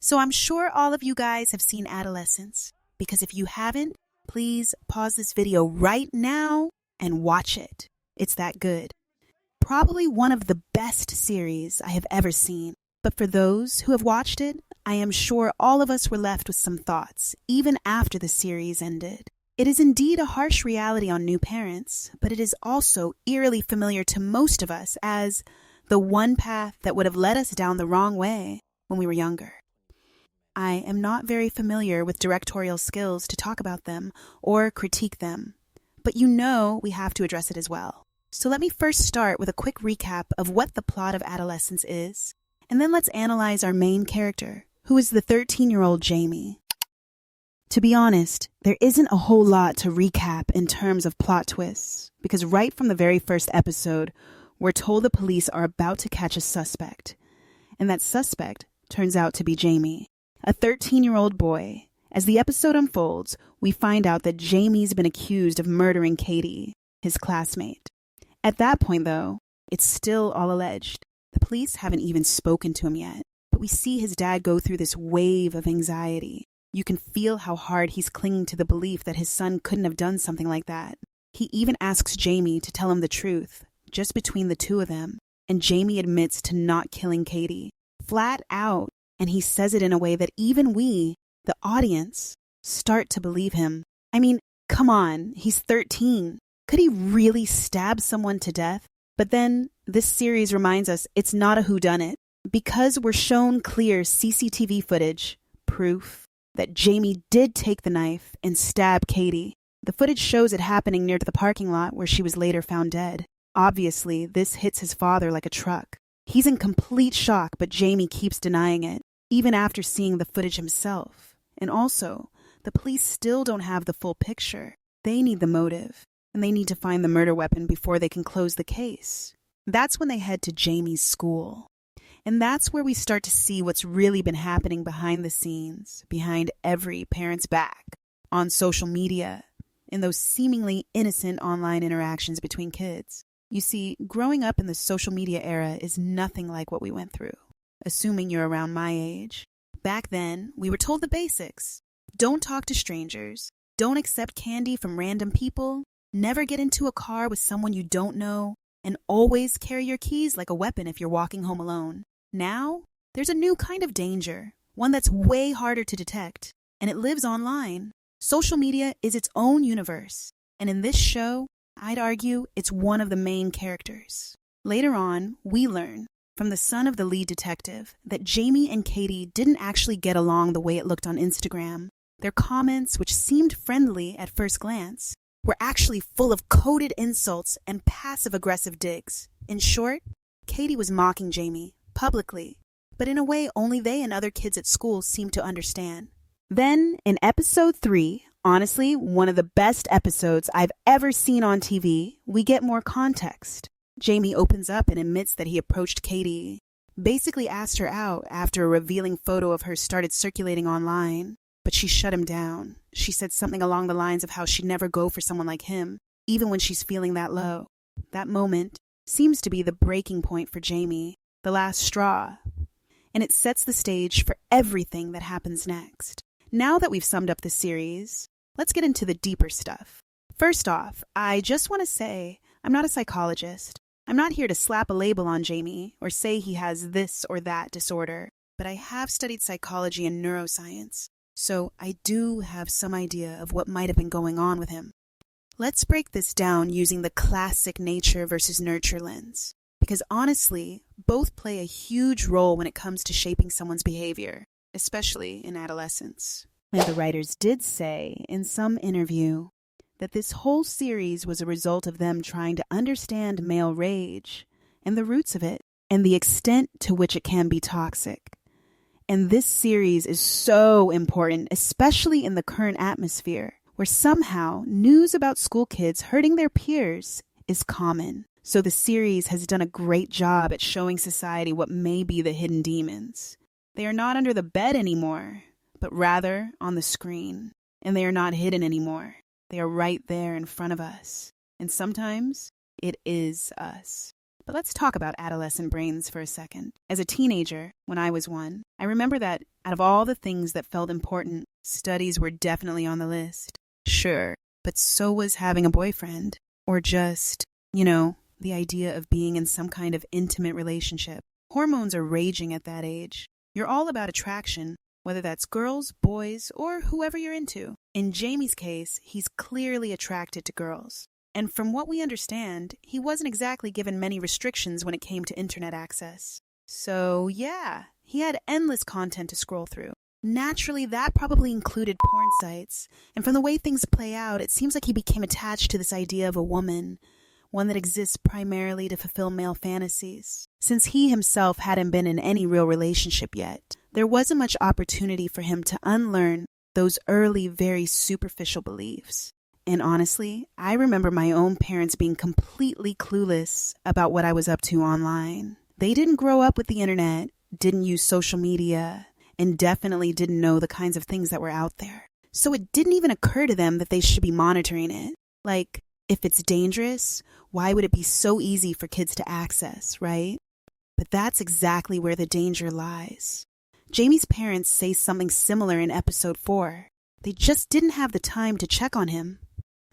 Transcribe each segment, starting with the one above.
So I'm sure all of you guys have seen Adolescence, because if you haven't, please pause this video right now and watch it. It's that good. Probably one of the best series I have ever seen. But for those who have watched it, I am sure all of us were left with some thoughts, even after the series ended. It is indeed a harsh reality on new parents, but it is also eerily familiar to most of us as the one path that would have led us down the wrong way when we were younger. I am not very familiar with directorial skills to talk about them or critique them, but you know we have to address it as well. So let me first start with a quick recap of what the plot of Adolescence is, and then let's analyze our main character, who is the 13-year-old Jamie. To be honest, there isn't a whole lot to recap in terms of plot twists, because right from the very first episode, we're told the police are about to catch a suspect, and that suspect turns out to be Jamie, a 13-year-old boy. As the episode unfolds, we find out that Jamie's been accused of murdering Katie, his classmate. At that point, though, it's still all alleged. The police haven't even spoken to him yet, but we see his dad go through this wave of anxiety. You can feel how hard he's clinging to the belief that his son couldn't have done something like that. He even asks Jamie to tell him the truth, just between the two of them, and Jamie admits to not killing Katie, flat out, and he says it in a way that even we, the audience, start to believe him. I mean, come on, he's 13. Could he really stab someone to death? But then, this series reminds us it's not a whodunit, because we're shown clear CCTV footage, proof that Jamie did take the knife and stab Katie. The footage shows it happening near the parking lot where she was later found dead. Obviously, this hits his father like a truck. He's in complete shock, but Jamie keeps denying it, even after seeing the footage himself. And also, the police still don't have the full picture. They need the motive, and they need to find the murder weapon before they can close the case. That's when they head to Jamie's school. And that's where we start to see what's really been happening behind the scenes, behind every parent's back, on social media, in those seemingly innocent online interactions between kids. You see, growing up in the social media era is nothing like what we went through, assuming you're around my age. Back then, we were told the basics. Don't talk to strangers. Don't accept candy from random people. Never get into a car with someone you don't know. And always carry your keys like a weapon if you're walking home alone. Now, there's a new kind of danger, one that's way harder to detect, and it lives online. Social media is its own universe, and in this show, I'd argue it's one of the main characters. Later on, we learn from the son of the lead detective that Jamie and Katie didn't actually get along the way it looked on Instagram. Their comments, which seemed friendly at first glance, were actually full of coded insults and passive-aggressive digs. In short, Katie was mocking Jamie, publicly, but in a way only they and other kids at school seemed to understand. Then, in episode 3, honestly, one of the best episodes I've ever seen on TV, we get more context. Jamie opens up and admits that he approached Katie, basically asked her out after a revealing photo of her started circulating online, but she shut him down. She said something along the lines of how she'd never go for someone like him, even when she's feeling that low. That moment seems to be the breaking point for Jamie, the last straw, and it sets the stage for everything that happens next. Now that we've summed up the series, let's get into the deeper stuff. First off, I just want to say I'm not a psychologist. I'm not here to slap a label on Jamie or say he has this or that disorder, but I have studied psychology and neuroscience, so I do have some idea of what might have been going on with him. Let's break this down using the classic nature versus nurture lens. Because honestly, both play a huge role when it comes to shaping someone's behavior, especially in adolescence. And the writers did say in some interview that this whole series was a result of them trying to understand male rage and the roots of it and the extent to which it can be toxic. And this series is so important, especially in the current atmosphere, where somehow news about school kids hurting their peers is common. So the series has done a great job at showing society what may be the hidden demons. They are not under the bed anymore, but rather on the screen. And they are not hidden anymore. They are right there in front of us. And sometimes it is us. But let's talk about adolescent brains for a second. As a teenager, when I was one, I remember that out of all the things that felt important, studies were definitely on the list. Sure, but so was having a boyfriend. Or just, the idea of being in some kind of intimate relationship. Hormones are raging at that age. You're all about attraction, whether that's girls, boys, or whoever you're into. In Jamie's case, he's clearly attracted to girls. And from what we understand, he wasn't exactly given many restrictions when it came to internet access. So yeah, he had endless content to scroll through. Naturally, that probably included porn sites. And from the way things play out, it seems like he became attached to this idea of a woman, one that exists primarily to fulfill male fantasies. Since he himself hadn't been in any real relationship yet, there wasn't much opportunity for him to unlearn those early, very superficial beliefs. And honestly, I remember my own parents being completely clueless about what I was up to online. They didn't grow up with the internet, didn't use social media, and definitely didn't know the kinds of things that were out there. So it didn't even occur to them that they should be monitoring it. Like, if it's dangerous, why would it be so easy for kids to access, right? But that's exactly where the danger lies. Jamie's parents say something similar in episode 4. They just didn't have the time to check on him.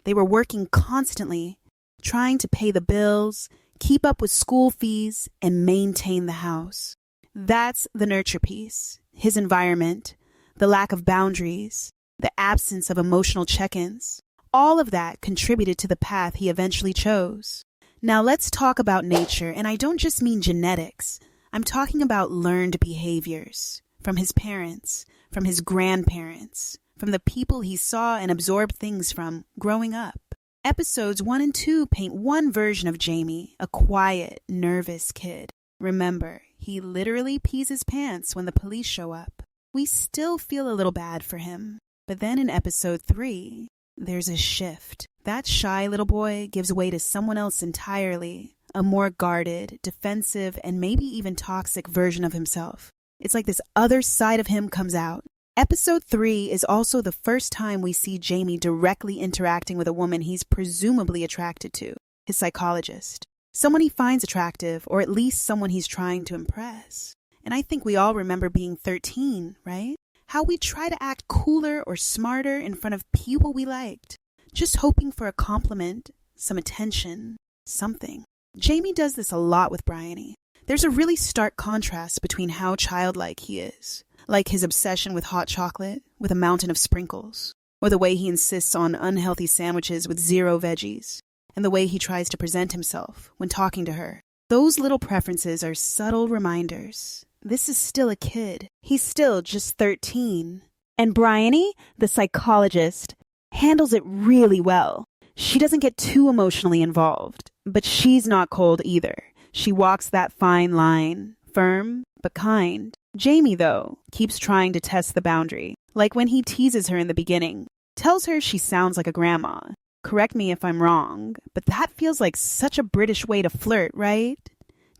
They were working constantly, trying to pay the bills, keep up with school fees, and maintain the house. That's the nurture piece. His environment, the lack of boundaries, the absence of emotional check-ins. All of that contributed to the path he eventually chose. Now let's talk about nature, and I don't just mean genetics. I'm talking about learned behaviors from his parents, from his grandparents, from the people he saw and absorbed things from growing up. Episodes 1 and 2 paint one version of Jamie, a quiet, nervous kid. Remember, he literally pees his pants when the police show up. We still feel a little bad for him. But then in episode 3, there's a shift. That shy little boy gives way to someone else entirely, a more guarded, defensive, and maybe even toxic version of himself. It's like this other side of him comes out. Episode 3 is also the first time we see Jamie directly interacting with a woman he's presumably attracted to, his psychologist. Someone he finds attractive, or at least someone he's trying to impress. And I think we all remember being 13, right? How we try to act cooler or smarter in front of people we liked, just hoping for a compliment, some attention, something. Jamie does this a lot with Bryony. There's a really stark contrast between how childlike he is, like his obsession with hot chocolate with a mountain of sprinkles, or the way he insists on unhealthy sandwiches with 0 veggies, and the way he tries to present himself when talking to her. Those little preferences are subtle reminders. This is still a kid. He's still just 13. And Bryony, the psychologist, handles it really well. She doesn't get too emotionally involved, but she's not cold either. She walks that fine line, firm but kind. Jamie, though, keeps trying to test the boundary, like when he teases her in the beginning, tells her she sounds like a grandma. Correct me if I'm wrong, but that feels like such a British way to flirt, right?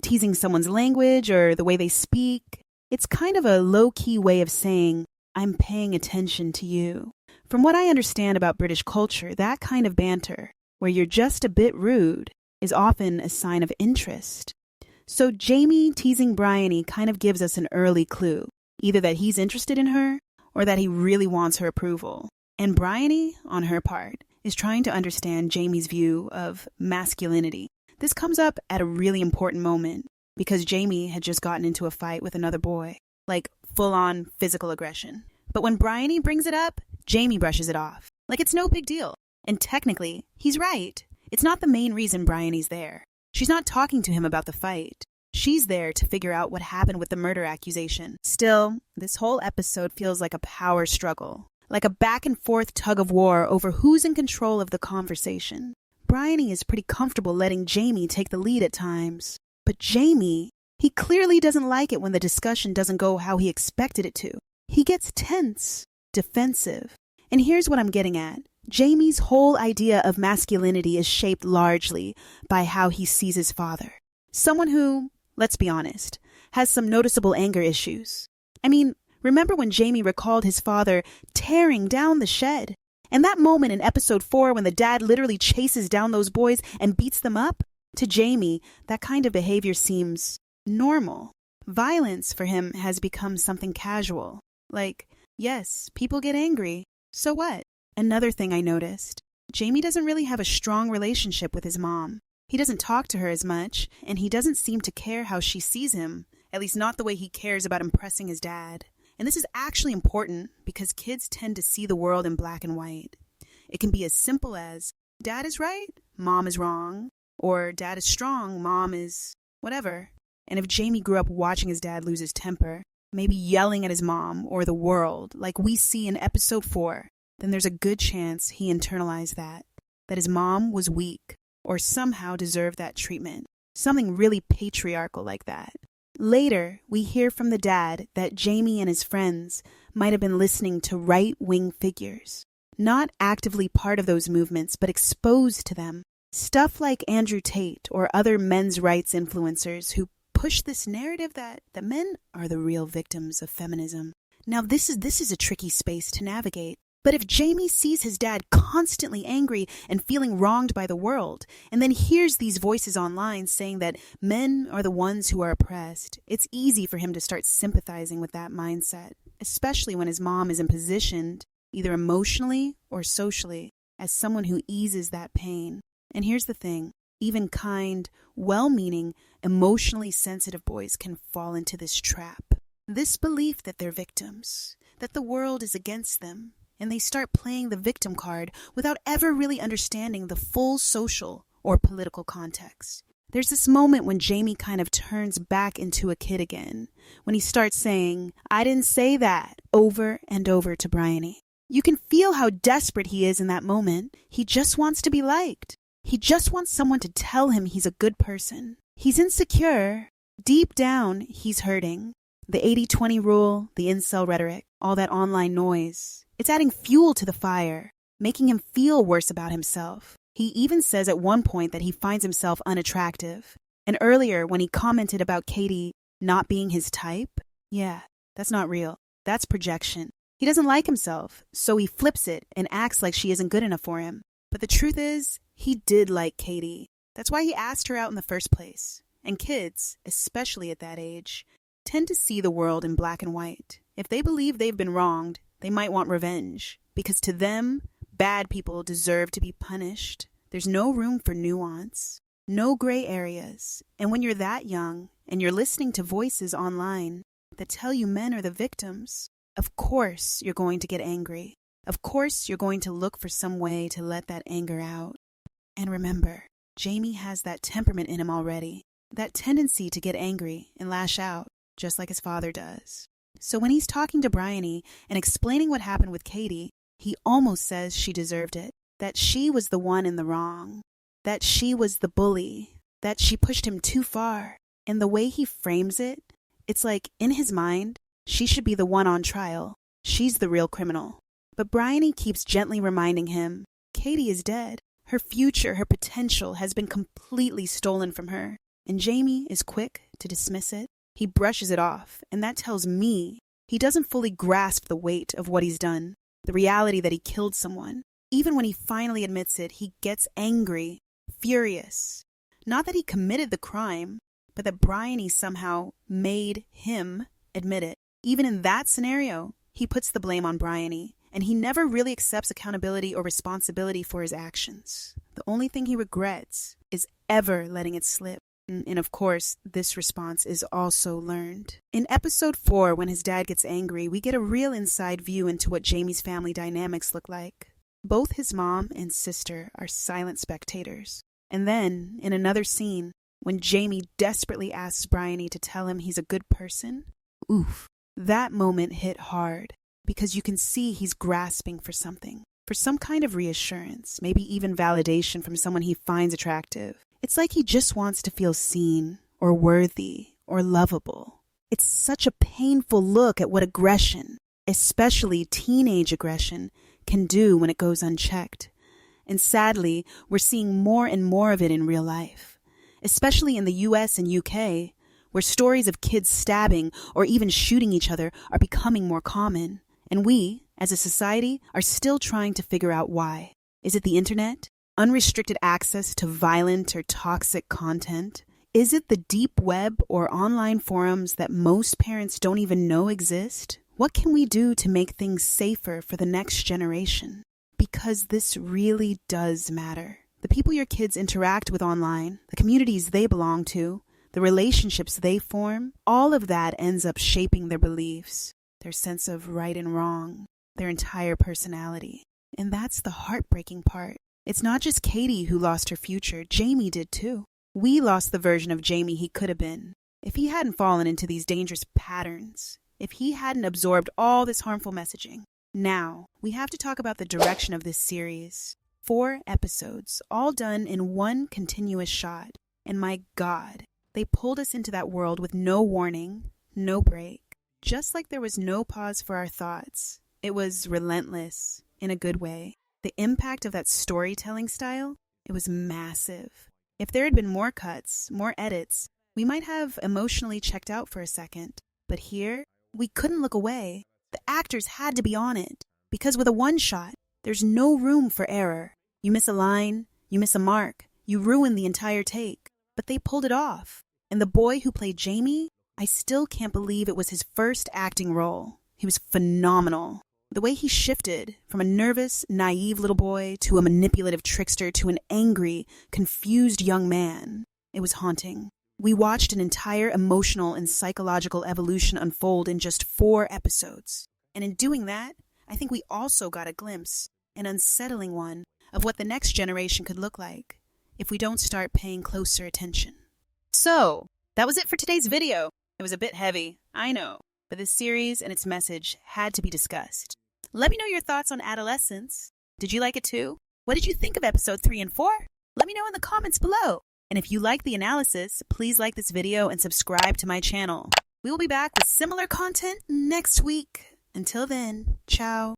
Teasing someone's language or the way they speak. It's kind of a low-key way of saying, I'm paying attention to you. From what I understand about British culture, that kind of banter, where you're just a bit rude, is often a sign of interest. So Jamie teasing Bryony kind of gives us an early clue, either that he's interested in her or that he really wants her approval. And Bryony, on her part, is trying to understand Jamie's view of masculinity. This comes up at a really important moment because Jamie had just gotten into a fight with another boy, like full-on physical aggression. But when Bryony brings it up, Jamie brushes it off, like it's no big deal. And technically, he's right. It's not the main reason Bryony's there. She's not talking to him about the fight. She's there to figure out what happened with the murder accusation. Still, this whole episode feels like a power struggle, like a back-and-forth tug-of-war over who's in control of the conversation. Bryony is pretty comfortable letting Jamie take the lead at times. But Jamie, he clearly doesn't like it when the discussion doesn't go how he expected it to. He gets tense, defensive. And here's what I'm getting at. Jamie's whole idea of masculinity is shaped largely by how he sees his father. Someone who, let's be honest, has some noticeable anger issues. I mean, remember when Jamie recalled his father tearing down the shed? And that moment in episode 4 when the dad literally chases down those boys and beats them up? To Jamie, that kind of behavior seems normal. Violence for him has become something casual. Like, yes, people get angry. So what? Another thing I noticed, Jamie doesn't really have a strong relationship with his mom. He doesn't talk to her as much, and he doesn't seem to care how she sees him, at least not the way he cares about impressing his dad. And this is actually important because kids tend to see the world in black and white. It can be as simple as, Dad is right, Mom is wrong, or Dad is strong, Mom is whatever. And if Jamie grew up watching his dad lose his temper, maybe yelling at his mom or the world, like we see in episode 4, then there's a good chance he internalized that his mom was weak or somehow deserved that treatment. Something really patriarchal like that. Later, we hear from the dad that Jamie and his friends might have been listening to right-wing figures. Not actively part of those movements, but exposed to them. Stuff like Andrew Tate or other men's rights influencers who push this narrative that men are the real victims of feminism. Now, this is a tricky space to navigate. But if Jamie sees his dad constantly angry and feeling wronged by the world, and then hears these voices online saying that men are the ones who are oppressed, it's easy for him to start sympathizing with that mindset, especially when his mom isn't positioned, either emotionally or socially, as someone who eases that pain. And here's the thing, even kind, well-meaning, emotionally sensitive boys can fall into this trap. This belief that they're victims, that the world is against them, and they start playing the victim card without ever really understanding the full social or political context. There's this moment when Jamie kind of turns back into a kid again, when he starts saying, I didn't say that, over and over to Bryony. You can feel how desperate he is in that moment. He just wants to be liked. He just wants someone to tell him he's a good person. He's insecure. Deep down, he's hurting. The 80-20 rule, the incel rhetoric, all that online noise, it's adding fuel to the fire, making him feel worse about himself. He even says at one point that he finds himself unattractive. And earlier, when he commented about Katie not being his type, yeah, that's not real. That's projection. He doesn't like himself, so he flips it and acts like she isn't good enough for him. But the truth is, he did like Katie. That's why he asked her out in the first place. And kids, especially at that age, tend to see the world in black and white. If they believe they've been wronged, they might want revenge. Because to them, bad people deserve to be punished. There's no room for nuance, no gray areas. And when you're that young, and you're listening to voices online that tell you men are the victims, of course you're going to get angry. Of course you're going to look for some way to let that anger out. And remember, Jamie has that temperament in him already. That tendency to get angry and lash out, just like his father does. So when he's talking to Bryony and explaining what happened with Katie, he almost says she deserved it. That she was the one in the wrong. That she was the bully. That she pushed him too far. And the way he frames it, it's like, in his mind, she should be the one on trial. She's the real criminal. But Bryony keeps gently reminding him, Katie is dead. Her future, her potential has been completely stolen from her. And Jamie is quick to dismiss it. He brushes it off, and that tells me he doesn't fully grasp the weight of what he's done, the reality that he killed someone. Even when he finally admits it, he gets angry, furious. Not that he committed the crime, but that Bryony somehow made him admit it. Even in that scenario, he puts the blame on Bryony, and he never really accepts accountability or responsibility for his actions. The only thing he regrets is ever letting it slip. And of course, this response is also learned. In episode 4, when his dad gets angry, we get a real inside view into what Jamie's family dynamics look like. Both his mom and sister are silent spectators. And then, in another scene, when Jamie desperately asks Bryony to tell him he's a good person, oof, that moment hit hard. Because you can see he's grasping for something, for some kind of reassurance, maybe even validation from someone he finds attractive. It's like he just wants to feel seen, or worthy, or lovable. It's such a painful look at what aggression, especially teenage aggression, can do when it goes unchecked. And sadly, we're seeing more and more of it in real life, especially in the US and UK, where stories of kids stabbing or even shooting each other are becoming more common. And we, as a society, are still trying to figure out why. Is it the internet? Unrestricted access to violent or toxic content? Is it the deep web or online forums that most parents don't even know exist? What can we do to make things safer for the next generation? Because this really does matter. The people your kids interact with online, the communities they belong to, the relationships they form, all of that ends up shaping their beliefs, their sense of right and wrong, their entire personality. And that's the heartbreaking part. It's not just Katie who lost her future, Jamie did too. We lost the version of Jamie he could have been. If he hadn't fallen into these dangerous patterns, if he hadn't absorbed all this harmful messaging. Now, we have to talk about the direction of this series. 4 episodes, all done in one continuous shot. And my God, they pulled us into that world with no warning, no break. Just like there was no pause for our thoughts. It was relentless, in a good way. The impact of that storytelling style, it was massive. If there had been more cuts, more edits, we might have emotionally checked out for a second. But here, we couldn't look away. The actors had to be on it. Because with a one-shot, there's no room for error. You miss a line, you miss a mark, you ruin the entire take. But they pulled it off. And the boy who played Jamie, I still can't believe it was his first acting role. He was phenomenal. The way he shifted from a nervous, naive little boy to a manipulative trickster to an angry, confused young man, it was haunting. We watched an entire emotional and psychological evolution unfold in just 4 episodes. And in doing that, I think we also got a glimpse, an unsettling one, of what the next generation could look like if we don't start paying closer attention. So, that was it for today's video. It was a bit heavy, I know, but this series and its message had to be discussed. Let me know your thoughts on Adolescence. Did you like it too? What did you think of episode 3 and 4? Let me know in the comments below. And if you like the analysis, please like this video and subscribe to my channel. We will be back with similar content next week. Until then, ciao.